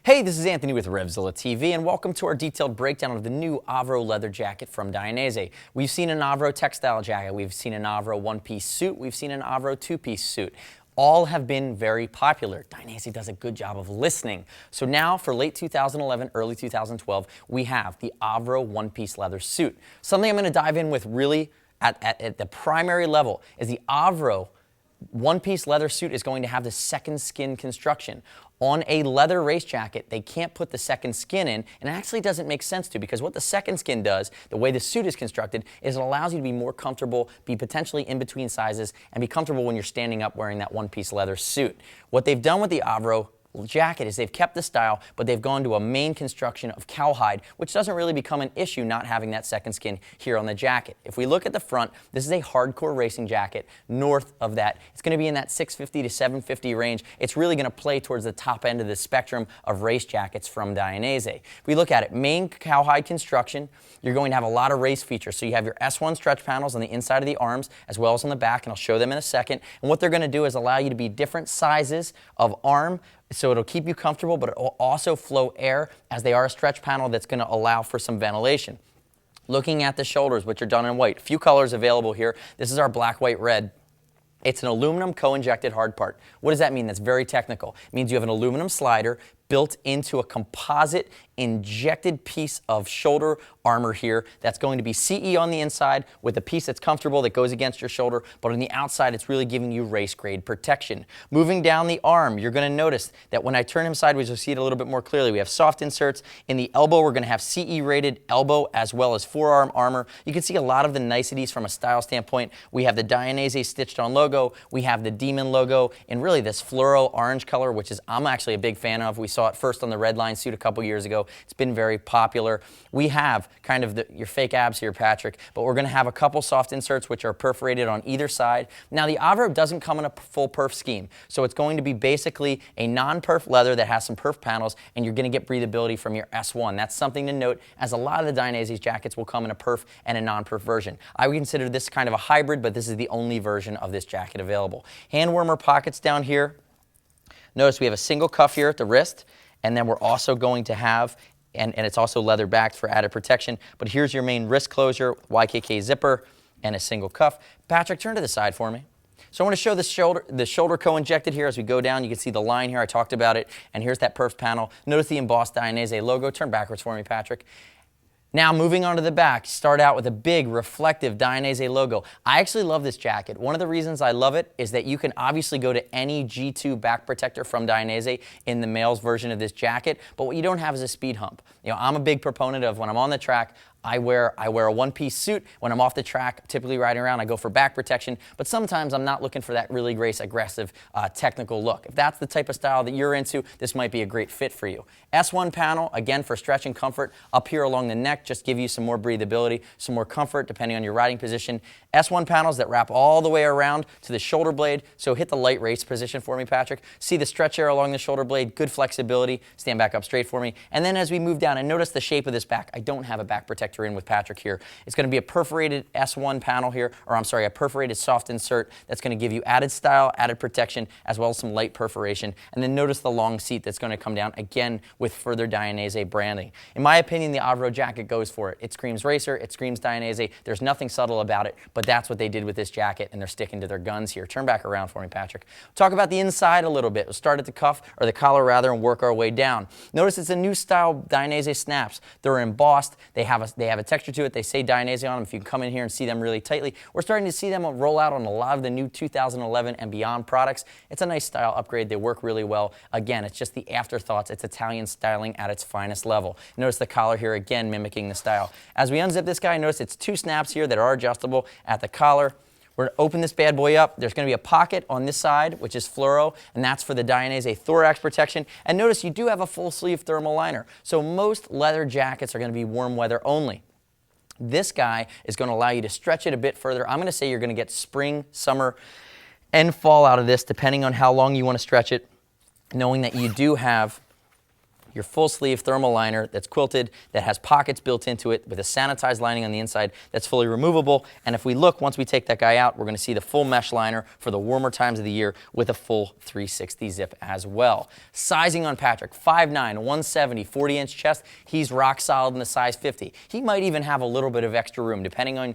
Hey, this is Anthony with RevZilla TV, and welcome to our detailed breakdown of the new Avro leather jacket from Dainese. We've seen an Avro textile jacket, we've seen an Avro one-piece suit, we've seen an Avro two-piece suit. All have been very popular. Dainese does a good job of listening. So now for late 2011, early 2012, we have the Avro one-piece leather suit. Something I'm going to dive in with really at the primary level is the Avro one-piece leather suit is going to have the second skin construction. On a leather race jacket, they can't put the second skin in, and it actually doesn't make sense to, because what the second skin does, the way the suit is constructed, is it allows you to be more comfortable, be potentially in between sizes, and be comfortable when you're standing up wearing that one-piece leather suit. What they've done with the Avro jacket is they've kept the style, but they've gone to a main construction of cowhide, which doesn't really become an issue not having that second skin here on the jacket. If we look at the front, this is a hardcore racing jacket. North of that, it's going to be in that $650 to $750 range. It's really going to play towards the top end of the spectrum of race jackets from Dainese. If we look at it, main cowhide construction, you're going to have a lot of race features. So you have your S1 stretch panels on the inside of the arms as well as on the back, and I'll show them in a second. And what they're going to do is allow you to be different sizes of arm, so it'll keep you comfortable, but it will also flow air, as they are a stretch panel that's going to allow for some ventilation. Looking at the shoulders, which are done in white, a few colors available here. This is our black, white, red. It's an aluminum co-injected hard part. What does that mean? That's very technical. It means you have an aluminum slider built into a composite injected piece of shoulder armor here that's going to be CE on the inside with a piece that's comfortable that goes against your shoulder, but on the outside it's really giving you race grade protection. Moving down the arm, you're going to notice that when I turn him sideways, you'll see it a little bit more clearly. We have soft inserts. In the elbow, we're going to have CE rated elbow as well as forearm armor. You can see a lot of the niceties from a style standpoint. We have the Dainese stitched on logo. We have the Demon logo in really this fluoro orange color, which is I'm actually a big fan of. We saw it first on the red line suit a couple years ago. It's been very popular. We have kind of your fake abs here, Patrick, but we're going to have a couple soft inserts which are perforated on either side. Now the Avro doesn't come in a full perf scheme, so it's going to be basically a non-perf leather that has some perf panels, and you're going to get breathability from your S1. That's something to note, as a lot of the Dainese jackets will come in a perf and a non-perf version. I would consider this kind of a hybrid, but this is the only version of this jacket available. Handwarmer pockets down here. Notice we have a single cuff here at the wrist, and then we're also going to have, and it's also leather backed for added protection, but here's your main wrist closure, YKK zipper, and a single cuff. Patrick, turn to the side for me. So I want to show the shoulder co-injected here. As we go down, you can see the line here. I talked about it, and here's that perf panel. Notice the embossed Dainese logo. Turn backwards for me, Patrick. Now moving on to the back, start out with a big reflective Dainese logo. I actually love this jacket. One of the reasons I love it is that you can obviously go to any G2 back protector from Dainese in the male's version of this jacket, but what you don't have is a speed hump. You know, I'm a big proponent of when I'm on the track, I wear a one-piece suit. When I'm off the track, typically riding around, I go for back protection, but sometimes I'm not looking for that really great, aggressive, technical look. If that's the type of style that you're into, this might be a great fit for you. S1 panel, again, for stretch and comfort. Up here along the neck, just give you some more breathability, some more comfort, depending on your riding position. S1 panels that wrap all the way around to the shoulder blade, so hit the light race position for me, Patrick. See the stretch here along the shoulder blade, good flexibility. Stand back up straight for me. And then as we move down, and notice the shape of this back. I don't have a back protector in with Patrick here. It's going to be a perforated S1 panel here, or I'm sorry, a perforated soft insert that's going to give you added style, added protection, as well as some light perforation. And then notice the long seat that's going to come down, again, with further Dainese branding. In my opinion, the Avro jacket goes for it. It screams racer, it screams Dainese. There's nothing subtle about it, but that's what they did with this jacket, and they're sticking to their guns here. Turn back around for me, Patrick. Talk about the inside a little bit. We'll start at the cuff, or the collar rather, and work our way down. Notice it's a new style Dainese snaps. They're embossed. They have a texture to it. They say Dainese on them. If you can come in here and see them really tightly, we're starting to see them roll out on a lot of the new 2011 and beyond products. It's a nice style upgrade. They work really well. Again, it's just the afterthoughts. It's Italian styling at its finest level. Notice the collar here, again, mimicking the style. As we unzip this guy, notice it's two snaps here that are adjustable at the collar. We're going to open this bad boy up. There's going to be a pocket on this side, which is fluoro, and that's for the Dainese thorax protection. And notice you do have a full sleeve thermal liner. So most leather jackets are going to be warm weather only. This guy is going to allow you to stretch it a bit further. I'm going to say you're going to get spring, summer, and fall out of this, depending on how long you want to stretch it, knowing that you do have your full sleeve thermal liner that's quilted, that has pockets built into it with a sanitized lining on the inside that's fully removable. And if we look, once we take that guy out, we're going to see the full mesh liner for the warmer times of the year with a full 360 zip as well. Sizing on Patrick, 5'9", 170, 40-inch chest. He's rock solid in the size 50. He might even have a little bit of extra room. Depending on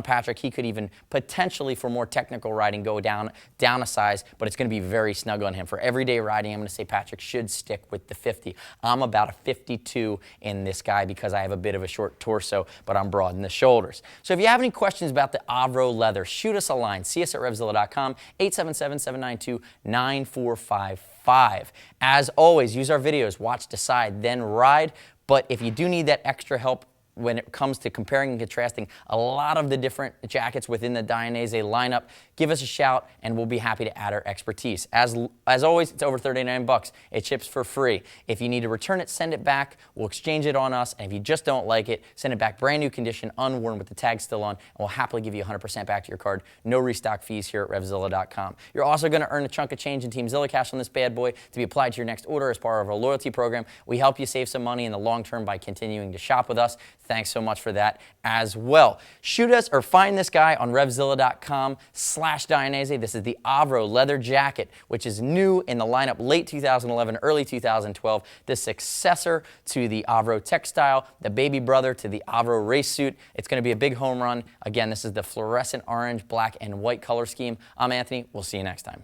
Patrick, he could even potentially, for more technical riding, go down a size, but it's going to be very snug on him. For everyday riding, I'm going to say Patrick should stick with the 50. I'm about a 52 in this guy because I have a bit of a short torso, but I'm broad in the shoulders. So if you have any questions about the Avro leather, shoot us a line. See us at RevZilla.com, 877-792-9455. As always, use our videos, watch, decide, then ride. But if you do need that extra help when it comes to comparing and contrasting a lot of the different jackets within the Dainese lineup, give us a shout and we'll be happy to add our expertise. As always, it's over $39. It ships for free. If you need to return it, send it back. We'll exchange it on us. And if you just don't like it, send it back brand new condition, unworn with the tag still on, and we'll happily give you 100% back to your card. No restock fees here at RevZilla.com. You're also going to earn a chunk of change in TeamZilla cash on this bad boy to be applied to your next order as part of our loyalty program. We help you save some money in the long term by continuing to shop with us. Thanks so much for that as well. Shoot us or find this guy on RevZilla.com/Dainese. This is the Avro Leather Jacket, which is new in the lineup late 2011, early 2012. The successor to the Avro Textile, the baby brother to the Avro Race Suit. It's going to be a big home run. Again, this is the fluorescent orange, black, and white color scheme. I'm Anthony. We'll see you next time.